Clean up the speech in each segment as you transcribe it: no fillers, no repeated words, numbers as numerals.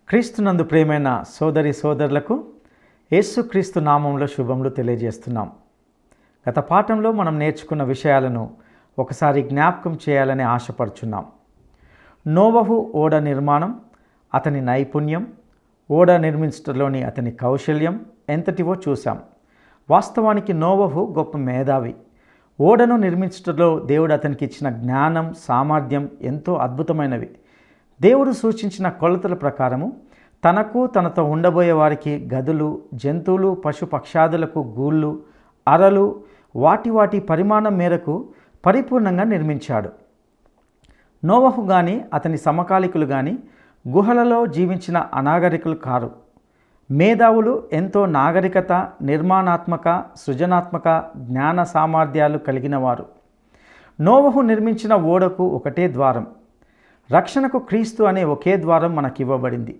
క్రీస్తునందు ప్రియమైన సోదరి సోదరులకు యేసుక్రీస్తు నామంలో శుభములు తెలియజేస్తున్నాం. గత పాఠంలో మనం నేర్చుకున్న విషయాలను ఒకసారి జ్ఞాపకం చేయాలని ఆశపడుచున్నాం. నోవహు ఓడ నిర్మాణం, అతని నైపుణ్యం, ఓడ నిర్మించడంలోని అతని కౌశల్యం ఎంతటివో చూసాం. వాస్తవానికి నోవహు గొప్ప మేధావి. ఓడను నిర్మించడంలో దేవుడు అతనికి ఇచ్చిన జ్ఞానం, సామర్థ్యం ఎంతో అద్భుతమైనవి. దేవుడు సూచించిన కొలతల ప్రకారము తనకు తనతో ఉండబోయే వారికి గదులు, జంతువులు, పశుపక్షాదులకు గూళ్ళు, అరలు వాటి వాటి పరిమాణం మేరకు పరిపూర్ణంగా నిర్మించాడు. నోవహు కానీ అతని సమకాలికులు కానీ గుహలలో జీవించిన అనాగరికులు కారు. మేధావులు, ఎంతో నాగరికత, నిర్మాణాత్మక, సృజనాత్మక జ్ఞాన సామర్థ్యాలు కలిగిన వారు. నోవహు నిర్మించిన ఓడకు ఒకటే ద్వారం. రక్షణకు క్రీస్తు అనే ఒకే ద్వారం మనకివ్వబడింది.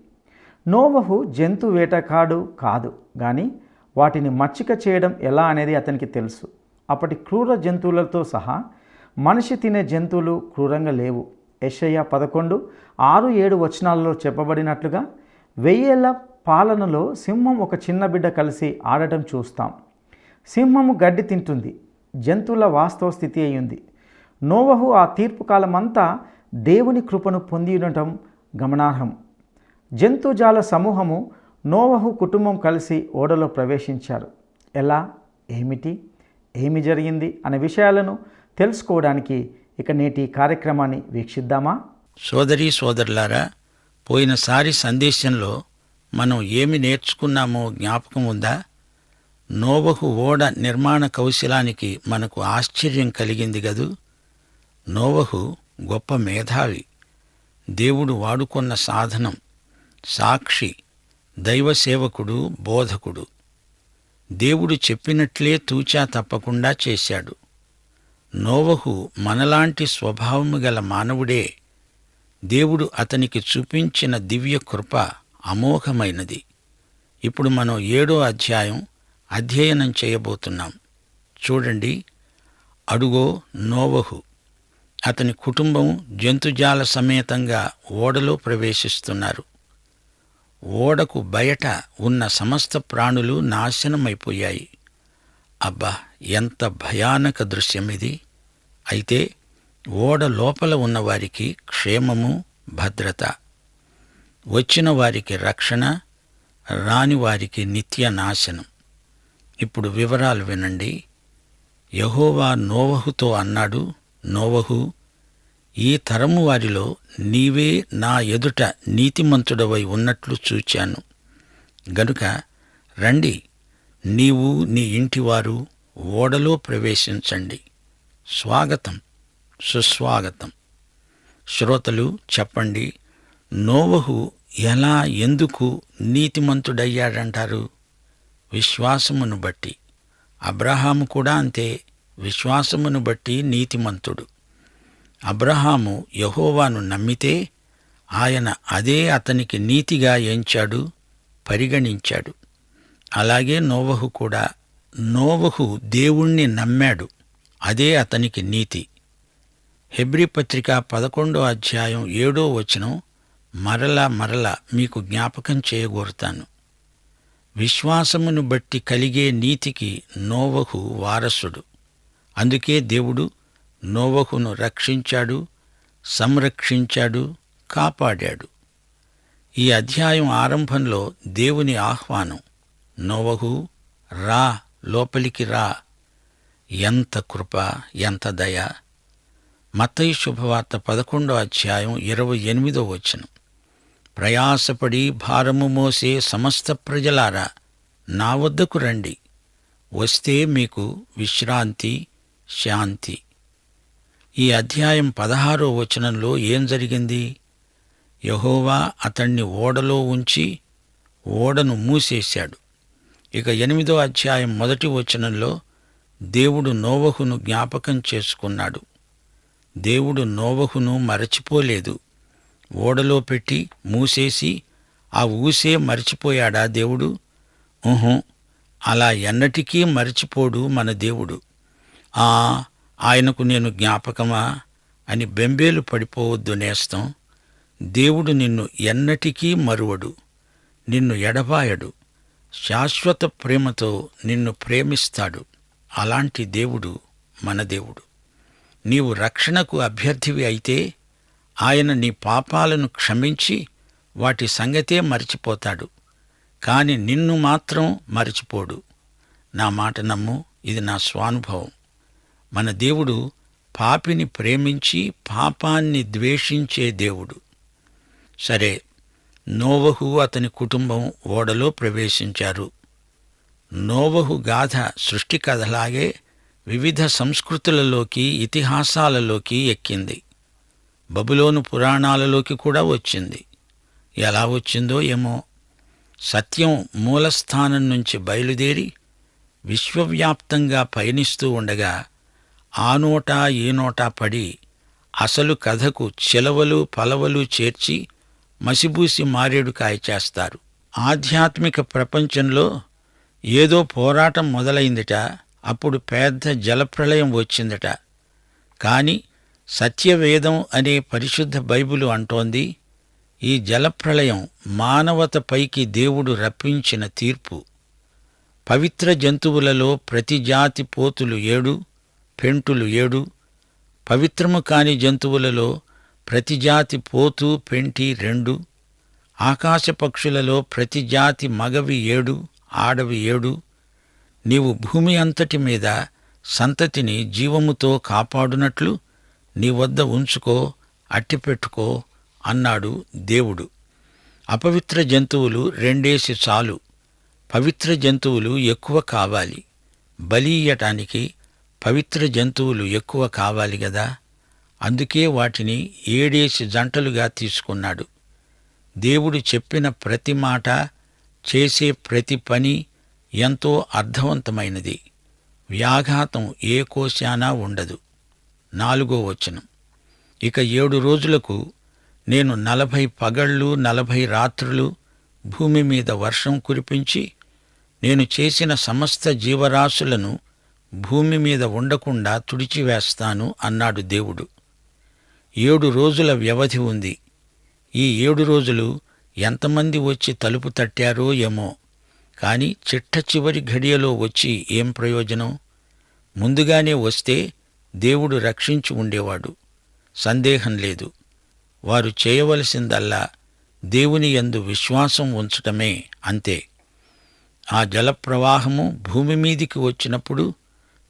నోవహు జంతు వేటకాడు కాదు, కానీ వాటిని మచ్చిక చేయడం ఎలా అనేది అతనికి తెలుసు. అప్పటి క్రూర జంతువులతో సహా మనిషి తినే జంతువులు క్రూరంగా లేవు. యెషయా 11:6-7 వచనాలలో చెప్పబడినట్లుగా 1000 ఏళ్ల పాలనలో సింహం ఒక చిన్న బిడ్డ కలిసి ఆడటం చూస్తాం. సింహము గడ్డి తింటుంది, జంతువుల వాస్తవ స్థితి అయ్యింది. నోవహు ఆ తీర్పు కాలమంతా దేవుని కృపను పొంది ఉండటం గమనార్హం. జంతుజాల సమూహము, నోవహు కుటుంబం కలిసి ఓడలో ప్రవేశించారు. ఎలా, ఏమిటి, ఏమి జరిగింది అనే విషయాలను తెలుసుకోవడానికి ఇక నేటి కార్యక్రమాన్ని వీక్షిద్దామా? సోదరీ సోదరులారా, పోయినసారి సందేశంలో మనం ఏమి నేర్చుకున్నామో జ్ఞాపకం ఉందా? నోవహు ఓడ నిర్మాణ కౌశలానికి మనకు ఆశ్చర్యం కలిగింది గదూ. నోవహు గొప్ప మేధావి, దేవుడు వాడుకున్న సాధనం, సాక్షి, దైవసేవకుడు, బోధకుడు. దేవుడు చెప్పినట్లే తూచా తప్పకుండా చేశాడు. నోవహు మనలాంటి స్వభావము గల మానవుడే. దేవుడు అతనికి చూపించిన దివ్య కృప అమోఘమైనది. ఇప్పుడు మనం 7వ అధ్యాయం అధ్యయనం చేయబోతున్నాం. చూడండి. అడుగో నోవహు, అతని కుటుంబం జంతుజాల సమేతంగా ఓడలో ప్రవేశిస్తున్నారు. ఓడకు బయట ఉన్న సమస్త ప్రాణులు నాశనమైపోయాయి. అబ్బా, ఎంత భయానక దృశ్యమిది! అయితే ఓడ లోపల ఉన్నవారికి క్షేమము, భద్రత. వచ్చిన వారికి రక్షణ, రాని వారికి నిత్య నాశనం. ఇప్పుడు వివరాలు వినండి. యెహోవా నోవహుతో అన్నాడు, నోవహు, ఈ తరము వారిలో నీవే నా ఎదుట నీతిమంతుడవై ఉన్నట్లు చూచాను. గనుక రండి, నీవు నీ ఇంటివారు ఓడలో ప్రవేశించండి. స్వాగతం, సుస్వాగతం. శ్రోతలు చెప్పండి, నోవహు ఎలా, ఎందుకు నీతిమంతుడయ్యాడంటారు? విశ్వాసమును బట్టి. అబ్రహాము కూడా అంతే, విశ్వాసమును బట్టి నీతిమంతుడు. అబ్రహాము యెహోవాను నమ్మితే ఆయన అదే అతనికి నీతిగా ఎంచాడు, పరిగణించాడు. అలాగే నోవహు కూడా. నోవహు దేవుణ్ణి నమ్మాడు, అదే అతనికి నీతి. హెబ్రీ పత్రిక 11వ అధ్యాయం 7వ వచనం మరలా మీకు జ్ఞాపకం చేయగోరుతాను. విశ్వాసమును బట్టి కలిగే నీతికి నోవహు వారసుడు. అందుకే దేవుడు నోవహును రక్షించాడు, సంరక్షించాడు, కాపాడాడు. ఈ అధ్యాయం ఆరంభంలో దేవుని ఆహ్వానం, నోవహు రా, లోపలికి రా. ఎంత కృప, ఎంత దయ! మత్తయి శుభవార్త 11వ అధ్యాయం 28వ వచనం, ప్రయాసపడి భారము మోసే సమస్త ప్రజలారా, నా వద్దకు రండి, వస్తే మీకు విశ్రాంతి, శాంతి. ఈ అధ్యాయం 16వ వచనంలో ఏం జరిగింది? యెహోవా అతణ్ణి ఓడలో ఉంచి ఓడను మూసేశాడు. ఇక 8వ అధ్యాయం 1వ వచనంలో దేవుడు నోవహును జ్ఞాపకం చేసుకున్నాడు. దేవుడు నోవహును మరచిపోలేదు. ఓడలో పెట్టి మూసేసి ఆ ఊసే మరిచిపోయాడా దేవుడు? అలా ఎన్నటికీ మరిచిపోడు మన దేవుడు. ఆయనకు నేను జ్ఞాపకమా అని బెంబేలు పడిపోవద్దు నేస్తం. దేవుడు నిన్ను ఎన్నటికీ మరువడు, నిన్ను ఎడబాయడు, శాశ్వత ప్రేమతో నిన్ను ప్రేమిస్తాడు. అలాంటి దేవుడు మన దేవుడు. నీవు రక్షణకు అభ్యర్థివి అయితే ఆయన నీ పాపాలను క్షమించి వాటి సంగతే మరిచిపోతాడు. కాని నిన్ను మాత్రం మరిచిపోడు. నా మాట నమ్ము, ఇది నా స్వానుభవం. మన దేవుడు పాపిని ప్రేమించి పాపాన్ని ద్వేషించే దేవుడు. సరే, నోవహు అతని కుటుంబం ఓడలో ప్రవేశించారు. నోవహు గాథ సృష్టి కథలాగే వివిధ సంస్కృతులలోకి, ఇతిహాసాలలోకి ఎక్కింది. బబులోను పురాణాలలోకి కూడా వచ్చింది. ఎలా వచ్చిందో ఏమో. సత్యం మూలస్థానం నుంచి బయలుదేరి విశ్వవ్యాప్తంగా పయనిస్తూ ఉండగా ఆ నోటా ఈ నోటా పడి అసలు కథకు చిలవలు పలవలు చేర్చి మసిబూసి మారేడు కాయ చేస్తారు. ఆధ్యాత్మిక ప్రపంచంలో ఏదో పోరాటం మొదలైందిట. అప్పుడు పెద్ద జలప్రళయం వచ్చిందట. కాని సత్యవేదం అనే పరిశుద్ధ బైబిలు అంటోంది, ఈ జలప్రళయం మానవతపైకి దేవుడు రప్పించిన తీర్పు. పవిత్ర జంతువులలో ప్రతి జాతి పోతులు 7, పెంటులు 7, పవిత్రము కాని జంతువులలో ప్రతి జాతి పోతు పెంటి 2, ఆకాశ పక్షులలో ప్రతి జాతి మగవి 7, ఆడవి 7. నీవు భూమి అంతటి మీద సంతతిని జీవముతో కాపాడునట్లు నీ వద్ద ఉంచుకో, అట్టిపెట్టుకో అన్నాడు దేవుడు. అపవిత్ర జంతువులు 2 చాలు. పవిత్ర జంతువులు ఎక్కువ కావాలి. బలి ఇయ్యటానికి పవిత్ర జంతువులు ఎక్కువ కావాలి గదా. అందుకే వాటిని 7 జంటలుగా తీసుకున్నాడు. దేవుడు చెప్పిన ప్రతి మాట, చేసే ప్రతి పని ఎంతో అర్థవంతమైనది. వ్యాఘాతం ఏ కోశానా ఉండదు. 4వ వచనం. ఇక 7 రోజులకు నేను 40 పగళ్ళు 40 రాత్రులు భూమి మీద వర్షం కురిపించి నేను చేసిన సమస్త జీవరాశులను భూమి మీద ఉండకుండా తుడిచివేస్తాను అన్నాడు దేవుడు. 7 రోజుల వ్యవధి ఉంది. ఈ 7 రోజులు ఎంతమంది వచ్చి తలుపు తట్టారో ఏమో. కాని చిట్ట చివరి ఘడియలో వచ్చి ఏం ప్రయోజనం? ముందుగానే వస్తే దేవుడు రక్షించి ఉండేవాడు. సందేహం లేదు. వారు చేయవలసిందల్లా దేవుని యందు విశ్వాసం ఉంచటమే, అంతే. ఆ జలప్రవాహము భూమి మీదికి వచ్చినప్పుడు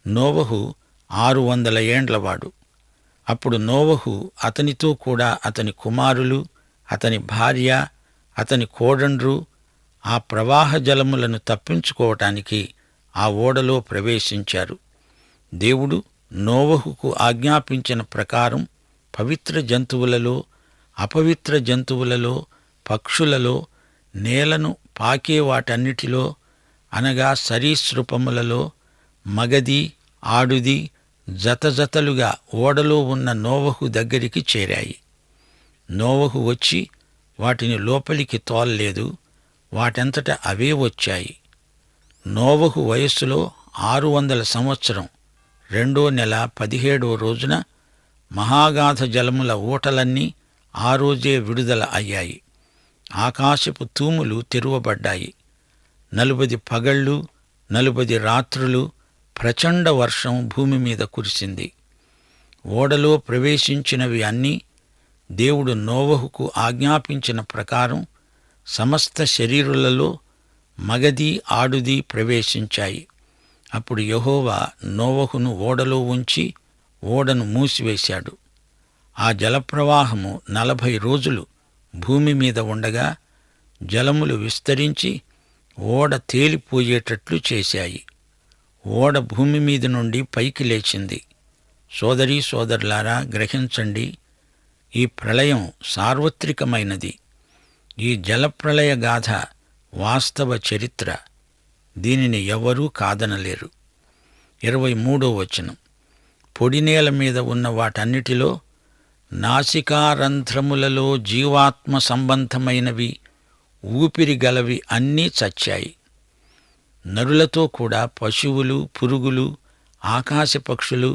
నోవహు 600 ఏండ్లవాడు. అప్పుడు నోవహు, అతనితో కూడా అతని కుమారులు, అతని భార్య, అతని కోడండ్రు ఆ ప్రవాహ జలములను తప్పించుకోవటానికి ఆ ఓడలో ప్రవేశించారు. దేవుడు నోవహుకు ఆజ్ఞాపించిన ప్రకారం పవిత్ర జంతువులలో, అపవిత్ర జంతువులలో, పక్షులలో, నేలను పాకే వాటన్నిటిలో అనగా సరీసృపములలో మగది, ఆడుది జతజతలుగా ఓడలో ఉన్న నోవహు దగ్గరికి చేరాయి. నోవహు వచ్చి వాటిని లోపలికి తోల్లేదు, వాటంతట అవే వచ్చాయి. నోవహు వయస్సులో 600 సంవత్సరం 2వ నెల 17వ రోజున మహాగాధ జలముల ఊటలన్నీ ఆ రోజే విడుదల అయ్యాయి. ఆకాశపు తూములు తెరువబడ్డాయి. 40 పగళ్ళు 40 రాత్రులు ప్రచండ వర్షం భూమి మీద కురిసింది. ఓడలో ప్రవేశించినవి అన్నీ దేవుడు నోవహుకు ఆజ్ఞాపించిన ప్రకారం సమస్త శరీరులలో మగది, ఆడుది ప్రవేశించాయి. అప్పుడు యెహోవా నోవహును ఓడలో ఉంచి ఓడను మూసివేశాడు. ఆ జలప్రవాహము 40 రోజులు భూమి మీద ఉండగా జలములు విస్తరించి ఓడ తేలిపోయేటట్లు చేశాయి. ఓడ భూమి మీద నుండి పైకి లేచింది. సోదరీ సోదరులారా, గ్రహించండి, ఈ ప్రళయం సార్వత్రికమైనది. ఈ జలప్రళయ గాథ వాస్తవ చరిత్ర. దీనిని ఎవరూ కాదనలేరు. 23వ వచనం. పొడినేల మీద ఉన్న వాటన్నిటిలో నాసికారంధ్రములలో జీవాత్మ సంబంధమైనవి, ఊపిరి గలవి అన్నీ చచ్చాయి. నరులతో కూడా పశువులు, పురుగులు, ఆకాశ పక్షులు,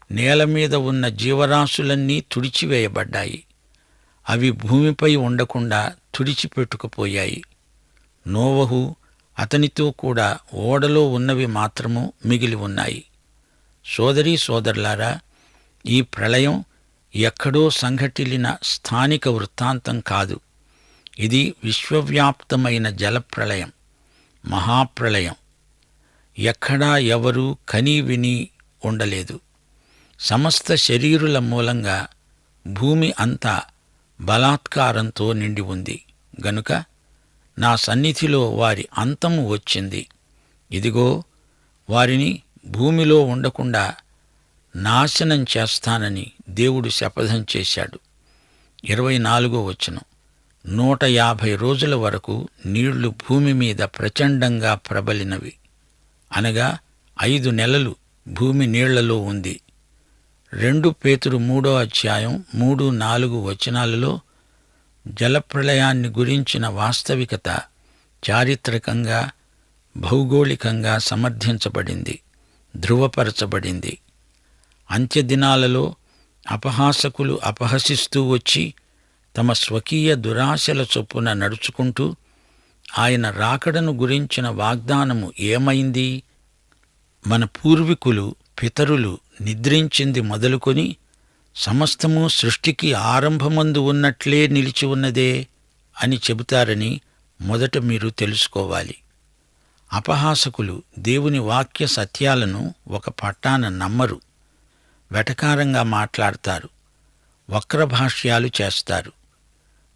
నేల మీద ఉన్న జీవరాశులన్నీ తుడిచివేయబడ్డాయి. అవి భూమిపై ఉండకుండా తుడిచిపెట్టుకుపోయాయి. నోవహు అతనితో కూడా ఓడలో ఉన్నవి మాత్రము మిగిలి ఉన్నాయి. సోదరీ సోదరులారా, ఈ ప్రళయం ఎక్కడో సంఘటిల్లిన స్థానిక వృత్తాంతం కాదు. ఇది విశ్వవ్యాప్తమైన జలప్రళయం, మహాప్రళయం. ఎక్కడా ఎవరూ కనీ విని ఉండలేదు. సమస్త శరీరుల మూలంగా భూమి అంతా బలాత్కారంతో నిండి ఉంది గనుక నా సన్నిధిలో వారి అంతము వచ్చింది. ఇదిగో, వారిని భూమిలో ఉండకుండా నాశనం చేస్తానని దేవుడు శపథం చేశాడు. 24వ వచనం, 150 రోజుల వరకు నీళ్లు భూమి మీద ప్రచండంగా ప్రబలినవి. అనగా 5 నెలలు భూమి నీళ్లలో ఉంది. 2 పేతురు 3వ అధ్యాయం 3-4 వచనాలలో జలప్రళయాన్ని గురించిన వాస్తవికత చారిత్రకంగా, భౌగోళికంగా సమర్థించబడింది, ధృవపరచబడింది. అంత్యదినాలలో అపహాసకులు అపహసిస్తూ వచ్చి తమ స్వకీయ దురాశల చొప్పున నడుచుకుంటూ ఆయన రాకడను గురించిన వాగ్దానము ఏమైంది? మన పూర్వీకులు, పితరులు నిద్రించింది మొదలుకొని సమస్తము సృష్టికి ఆరంభమందు ఉన్నట్లే నిలిచి ఉన్నదే అని చెబుతారని మొదట మీరు తెలుసుకోవాలి. అపహాసకులు దేవుని వాక్య సత్యాలను ఒక పట్టాన నమ్మరు, వెటకారంగా మాట్లాడతారు, వక్రభాష్యాలు చేస్తారు.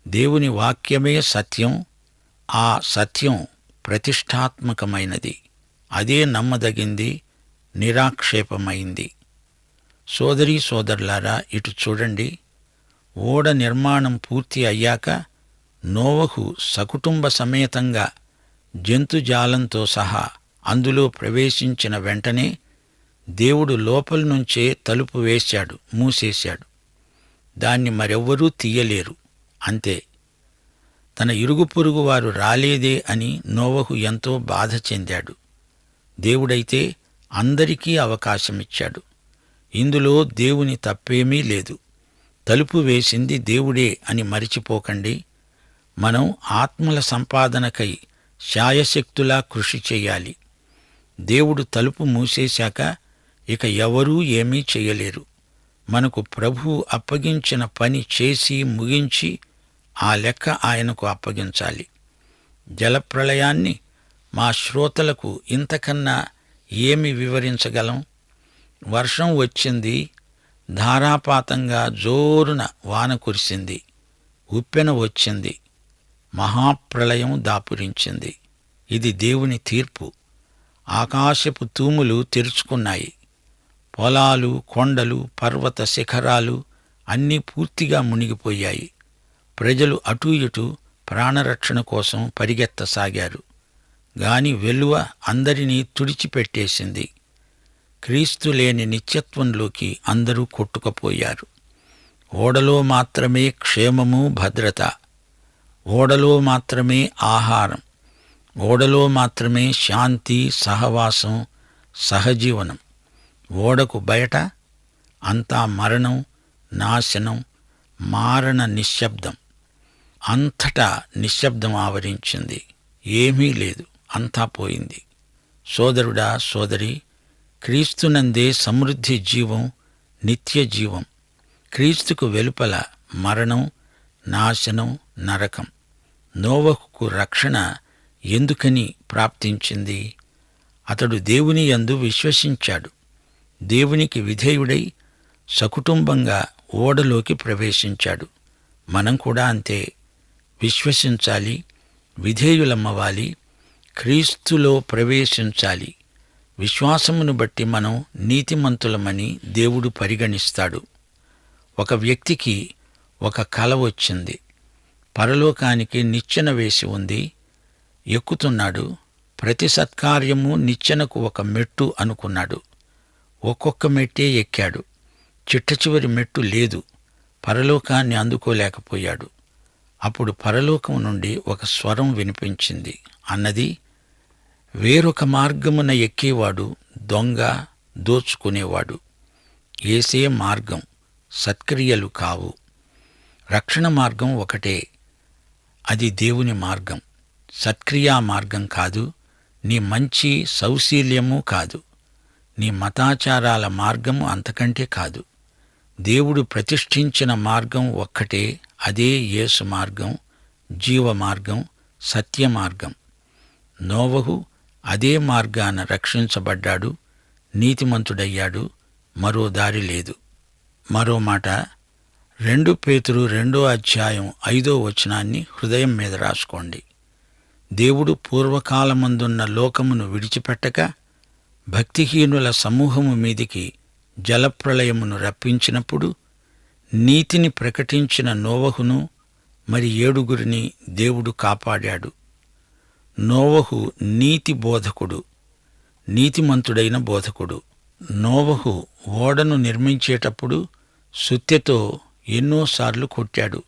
దేవుని వాక్యమే సత్యం, ఆ సత్యం ప్రతిష్ఠాత్మకమైనది, అదే నమ్మదగింది, నిరాక్షేపమైంది. సోదరీ సోదరులారా, ఇటు చూడండి. ఓడ నిర్మాణం పూర్తి అయ్యాక నోవహు సకుటుంబ సమేతంగా జంతుజాలంతో సహా అందులో ప్రవేశించిన వెంటనే దేవుడు లోపల నుంచే తలుపు వేశాడు, మూసేశాడు. దాన్ని మరెవ్వరూ తీయలేరు. అంతే. తన ఇరుగు పొరుగు వారు రాలేదే అని నోవహు ఎంతో బాధ చెందాడు. దేవుడైతే అందరికీ అవకాశమిచ్చాడు. ఇందులో దేవుని తప్పేమీ లేదు. తలుపు వేసింది దేవుడే అని మరిచిపోకండి. మనం ఆత్మల సంపాదనకై శాయశక్తులా కృషి చెయ్యాలి. దేవుడు తలుపు మూసేశాక ఇక ఎవరూ ఏమీ చెయ్యలేరు. మనకు ప్రభువు అప్పగించిన పని చేసి ముగించి ఆ లెక్క ఆయనకు అప్పగించాలి. జలప్రళయాన్ని మా శ్రోతలకు ఇంతకన్నా ఏమి వివరించగలం? వర్షం వచ్చింది, ధారాపాతంగా జోరున వాన కురిసింది, ఉప్పెన వచ్చింది, మహాప్రళయం దాపురించింది. ఇది దేవుని తీర్పు. ఆకాశపు తూములు తెరుచుకున్నాయి. పొలాలు, కొండలు, పర్వత శిఖరాలు అన్నీ పూర్తిగా మునిగిపోయాయి. ప్రజలు అటూ ఇటూ ప్రాణరక్షణ కోసం పరిగెత్తసాగారు. గాని వెల్లువ అందరినీ తుడిచిపెట్టేసింది. క్రీస్తు లేని నిత్యత్వంలోకి అందరూ కొట్టుకుపోయారు. ఓడలో మాత్రమే క్షేమము, భద్రత. ఓడలో మాత్రమే ఆహారం. ఓడలో మాత్రమే శాంతి, సహవాసం, సహజీవనం. ఓడకు బయట అంతా మరణం, నాశనం, మారణ నిశ్శబ్దం. అంతటా నిశ్శబ్దం ఆవరించింది. ఏమీ లేదు, అంతా పోయింది. సోదరుడా, సోదరి, క్రీస్తునందే సమృద్ధి జీవం, నిత్య జీవం. క్రీస్తుకు వెలుపల మరణం, నాశనం, నరకం. నోవహుకు రక్షణ ఎందుకని ప్రాప్తించింది? అతడు దేవుని యందు విశ్వసించాడు. దేవునికి విధేయుడై సకుటుంబంగా ఓడలోకి ప్రవేశించాడు. మనం కూడా అంతే. విశ్వసించాలి, విధేయులమ్మవాలి, క్రీస్తులో ప్రవేశించాలి. విశ్వాసమును బట్టి మనం నీతిమంతులమని దేవుడు పరిగణిస్తాడు. ఒక వ్యక్తికి ఒక కల వచ్చింది. పరలోకానికి నిచ్చెన వేసి ఉంది. ఎక్కుతున్నాడు. ప్రతి సత్కార్యము నిచ్చెనకు ఒక మెట్టు అనుకున్నాడు. ఒక్కొక్క మెట్టే ఎక్కాడు. చిట్టచివరి మెట్టు లేదు. పరలోకాన్ని అందుకోలేకపోయాడు. అప్పుడు పరలోకం నుండి ఒక స్వరం వినిపించింది. అన్నది, వేరొక మార్గమున ఎక్కేవాడు దొంగ, దోచుకునేవాడు. ఏసే మార్గం, సత్క్రియలు కావు. రక్షణ మార్గం ఒకటే, అది దేవుని మార్గం. సత్క్రియా మార్గం కాదు, నీ మంచి సౌశీల్యము కాదు, నీ మతాచారాల మార్గము అంతకంటే కాదు. దేవుడు ప్రతిష్ఠించిన మార్గం ఒక్కటే, అదే యేసు మార్గం, జీవ మార్గం, సత్య మార్గం. నోవహు అదే మార్గాన రక్షించబడ్డాడు, నీతిమంతుడయ్యాడు. మరో దారి లేదు. మరో మాట, 2 పేతురు 2:5 హృదయం మీద రాసుకోండి. దేవుడు పూర్వకాలమందున్న లోకమును విడిచిపెట్టక భక్తిహీనుల సమూహము మీదికి జలప్రళయమును రప్పించినప్పుడు నీతిని ప్రకటించిన నోవహును మరి 7 దేవుడు కాపాడాడు. నోవహు నీతి బోధకుడు, నీతిమంతుడైన బోధకుడు. నోవహు ఓడను నిర్మించేటప్పుడు సుత్తెతో ఎన్నోసార్లు కొట్టాడు.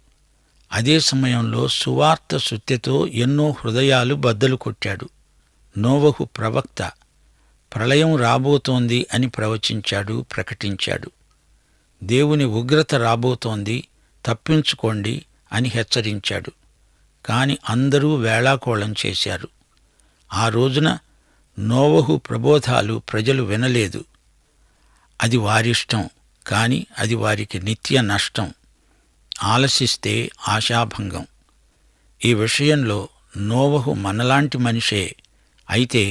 అదే సమయంలో సువార్త సుత్తెతో ఎన్నో హృదయాలు బద్దలు కొట్టాడు. నోవహు ప్రవక్త, ప్రళయం రాబోతోంది అని ప్రవచించాడు, ప్రకటించాడు. దేవుని ఉగ్రత రాబోతోంది, తప్పించుకోండి అని హెచ్చరించాడు. కాని అందరూ వేళాకోళం చేశారు. ఆ రోజున నోవహు ప్రబోధాలు ప్రజలు వినలేదు. అది వారిష్టం, కాని అది వారికి నిత్య నష్టం. ఆలసిస్తే ఆశాభంగం. ఈ విషయంలో నోవహు మనలాంటి మనిషే, అయితే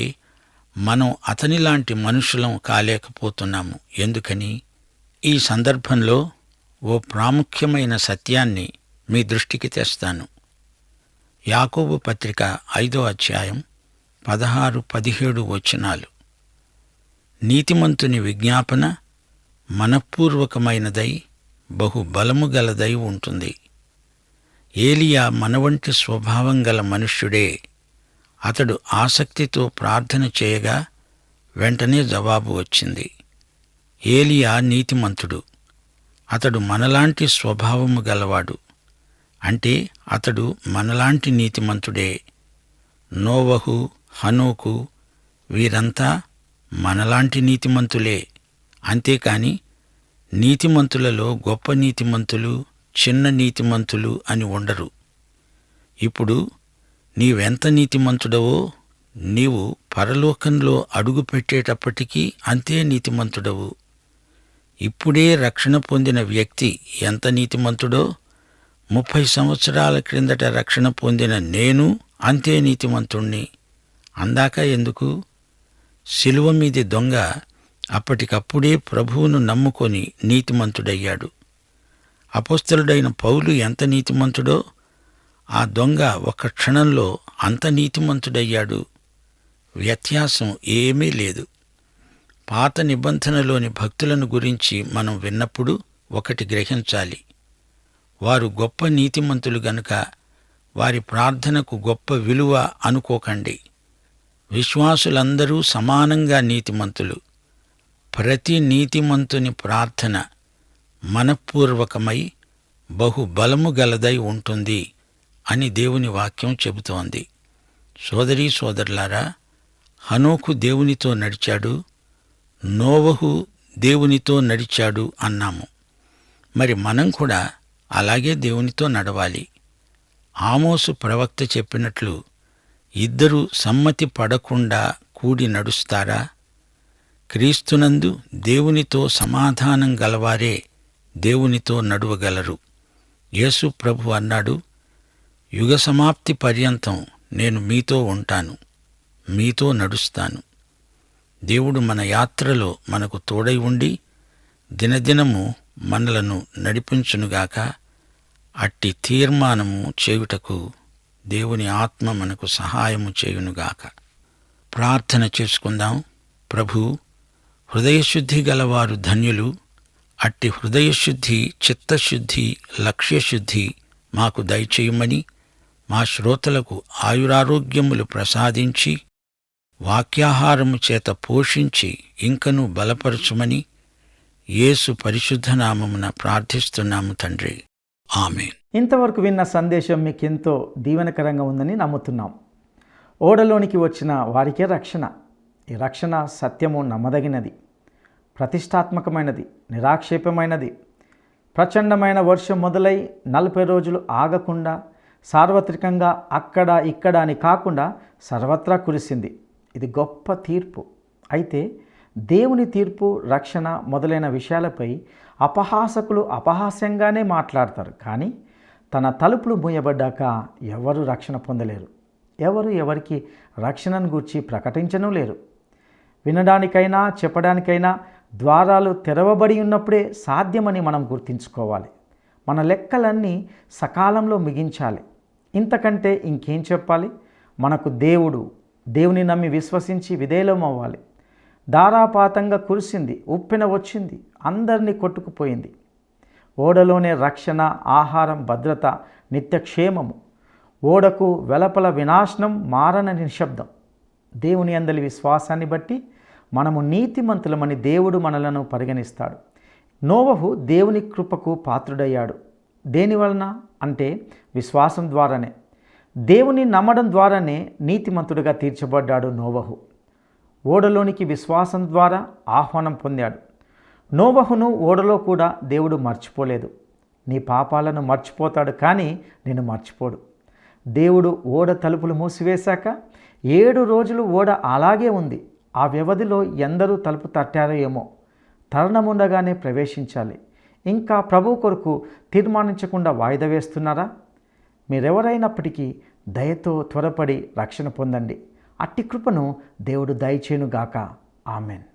మనం అతనిలాంటి మనుషులం కాలేకపోతున్నాము. ఎందుకని? ఈ సందర్భంలో ఓ ప్రాముఖ్యమైన సత్యాన్ని మీ దృష్టికి తెస్తాను. యాకోబు పత్రిక 5:16-17 నీతిమంతుని విజ్ఞాపన మనఃపూర్వకమైనదై బహు బలము గలదై ఉంటుంది. ఏలియా మనవంటి స్వభావం గల మనుష్యుడే. అతడు ఆసక్తితో ప్రార్థన చేయగా వెంటనే జవాబు వచ్చింది. ఏలియా నీతిమంతుడు. అతడు మనలాంటి స్వభావము గలవాడు. అంటే అతడు మనలాంటి నీతిమంతుడే. నోవహు, హనోకు వీరంతా మనలాంటి నీతిమంతులే. అంతేకాని నీతిమంతులలో గొప్ప నీతిమంతులు, చిన్న నీతిమంతులు అని ఉండరు. ఇప్పుడు నీవెంత నీతిమంతుడవో నీవు పరలోకంలో అడుగు పెట్టేటప్పటికీ అంతే నీతిమంతుడవు. ఇప్పుడే రక్షణ పొందిన వ్యక్తి ఎంత నీతిమంతుడో 30 సంవత్సరాల క్రిందట రక్షణ పొందిన నేను అంతే నీతిమంతుణ్ణి. అందాక ఎందుకు? శిలువ మీది దొంగ అప్పటికప్పుడే ప్రభువును నమ్ముకొని నీతిమంతుడయ్యాడు. అపొస్తలుడైన పౌలు ఎంత నీతిమంతుడో ఆ దొంగ ఒక్క క్షణంలో అంత నీతిమంతుడయ్యాడు. వ్యత్యాసం ఏమీ లేదు. పాత నిబంధనలోని భక్తులను గురించి మనం విన్నప్పుడు ఒకటి గ్రహించాలి. వారు గొప్ప నీతిమంతులు గనుక వారి ప్రార్థనకు గొప్ప విలువ అనుకోకండి. విశ్వాసులందరూ సమానంగా నీతిమంతులు. ప్రతి నీతిమంతుని ప్రార్థన మనఃపూర్వకమై బహు బలము గలదై ఉంటుంది అని దేవుని వాక్యం చెబుతోంది. సోదరీ సోదరులారా, హనోకు దేవునితో నడిచాడు, నోవహు దేవునితో నడిచాడు అన్నాము. మరి మనం కూడా అలాగే దేవునితో నడవాలి. ఆమోసు ప్రవక్త చెప్పినట్లు ఇద్దరు సమ్మతి పడకుండా కూడి నడుస్తారా? క్రీస్తునందు దేవునితో సమాధానం గలవారే దేవునితో నడువగలరు. యేసు ప్రభు అన్నాడు, యుగ సమాప్తి పర్యంతం నేను మీతో ఉంటాను, మీతో నడుస్తాను. దేవుడు మన యాత్రలో మనకు తోడై ఉండి దినదినము మనలను నడిపించునుగాక. అట్టి తీర్మానము చేయుటకు దేవుని ఆత్మ మనకు సహాయము చేయునుగాక. ప్రార్థన చేసుకుందాం. ప్రభూ, హృదయశుద్ధి గలవారు ధన్యులు. అట్టి హృదయశుద్ధి, చిత్తశుద్ధి, లక్ష్యశుద్ధి మాకు దయచేయమని, మా శ్రోతలకు ఆయురారోగ్యములు ప్రసాదించి వాక్యాహారము చేత పోషించి ఇంకనూ బలపరచుమని యేసు పరిశుద్ధ నామమున ప్రార్థిస్తున్నాము తండ్రి. ఆమేన్. ఇంతవరకు విన్న సందేశం మీకెంతో దీవెనకరంగా ఉందని నమ్ముతున్నాం. ఓడలోనికి వచ్చిన వారికే రక్షణ. ఈ రక్షణ సత్యము నమ్మదగినది, ప్రతిష్టాత్మకమైనది, నిరాక్షేపమైనది. ప్రచండమైన వర్షం మొదలై 40 రోజులు ఆగకుండా సార్వత్రికంగా అక్కడ ఇక్కడ అని కాకుండా సర్వత్రా కురిసింది. ఇది గొప్ప తీర్పు. అయితే దేవుని తీర్పు, రక్షణ మొదలైన విషయాలపై అపహాసకులు అపహాస్యంగానే మాట్లాడతారు. కానీ తన తలుపులు మూయబడ్డాక ఎవరు రక్షణ పొందలేరు. ఎవరికి రక్షణను గూర్చి ప్రకటించను లేరు. వినడానికైనా చెప్పడానికైనా ద్వారాలు తెరవబడి ఉన్నప్పుడే సాధ్యమని మనం గుర్తుంచుకోవాలి. మన లెక్కలన్నీ సకాలంలో ముగించాలి. ఇంతకంటే ఇంకేం చెప్పాలి? మనకు దేవుని నమ్మి విశ్వసించి విధేయులం అవ్వాలి. ధారాపాతంగా కురిసింది, ఉప్పెన వచ్చింది, అందరినీ కొట్టుకుపోయింది. ఓడలోనే రక్షణ, ఆహారం, భద్రత, నిత్యక్షేమము. ఓడకు వెలపల వినాశనం, మారణ నిశ్శబ్దం. దేవుని అందలి విశ్వాసాన్ని బట్టి మనము నీతిమంతులమని దేవుడు మనలను పరిగణిస్తాడు. నోవహు దేవుని కృపకు పాత్రుడయ్యాడు. దేనివలన అంటే విశ్వాసం ద్వారానే. దేవుని నమ్మడం ద్వారానే నీతిమంతుడిగా తీర్చబడ్డాడు నోవహు. ఓడలోనికి విశ్వాసం ద్వారా ఆహ్వానం పొందాడు. నోవహును ఓడలో కూడా దేవుడు మర్చిపోలేదు. నీ పాపాలను మర్చిపోతాడు, కానీ నేను మర్చిపోడు. దేవుడు ఓడ తలుపులు మూసివేశాక 7 రోజులు ఓడ అలాగే ఉంది. ఆ వ్యవధిలో ఎందరూ తలుపు తట్టారో ఏమో. తరుణముండగానే ప్రవేశించాలి. ఇంకా ప్రభు కొరకు తీర్మానించకుండా వాయిదా వేస్తున్నారా? మీరెవరైనప్పటికీ దయతో త్వరపడి రక్షణ పొందండి. అట్టి కృపను దేవుడు దయచేయునుగాక. ఆమెన్.